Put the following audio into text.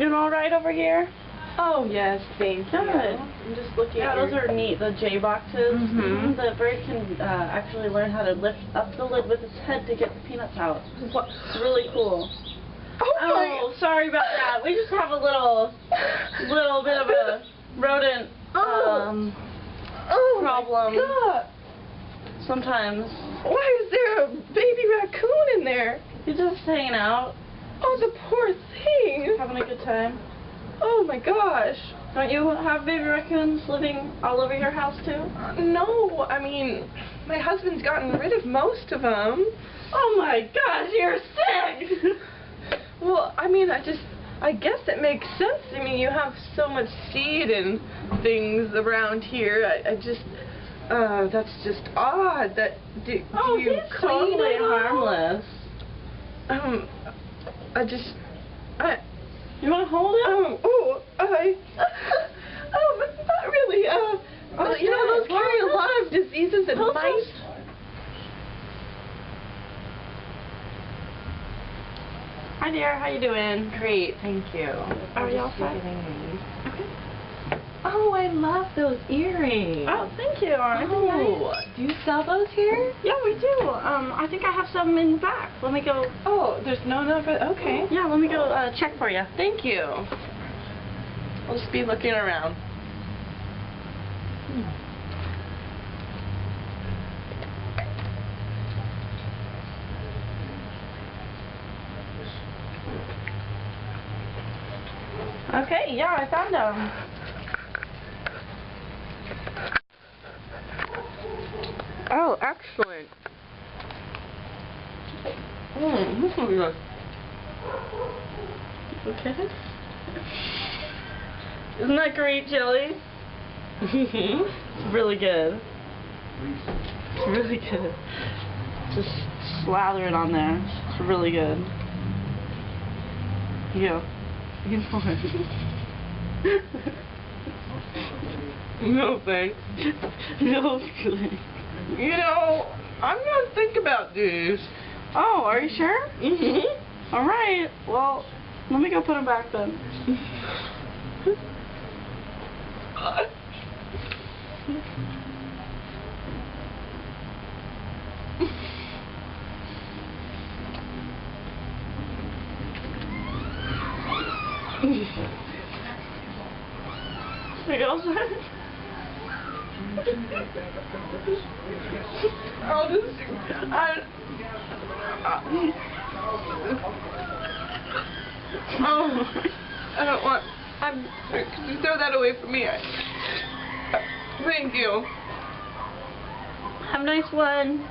doing all right over here? Oh, yes, thank you. Good. I'm just looking at those are neat, the J boxes. Mm-hmm. The bird can actually learn how to lift up the lid with its head to get the peanuts out. What? It's really cool. Oh, sorry about that. We just have a little bit of a rodent problem. My God. Sometimes. Why is there a baby raccoon in there? He's just hanging out. Oh, the poor thing. Having a good time. Oh my gosh. Don't you have baby raccoons living all over your house too? No, I mean, my husband's gotten rid of most of them. Oh my gosh, you're sick! Well, I mean, I guess it makes sense. I mean, you have so much seed and things around here. That's just odd. Do you he's clean totally it all? harmless. You want to hold it? Not really. Okay. You know, those carry a lot of diseases and mice. Hi there, how you doing? Great, thank you. Are you all set? Okay. Oh, I love those earrings. Oh, thank you. Oh, do you sell those here? Yeah, we do. I think I have some in the back. Let me go. Oh, there's no number. Okay. Yeah, let me go check for you. Thank you. I'll just be looking around. Okay, yeah, I found them. Oh, excellent. This one good. Okay. Isn't that great, Jelly? It's really good. It's really good. Just slather it on there. It's really good. You know it. No thanks. No, it's good. You know, I'm gonna think about this. Oh, are you sure? Mm-hmm. Alright, well, let me go put them back then. Are you all set? I don't want. Could you throw that away from me? Thank you. Have a nice one.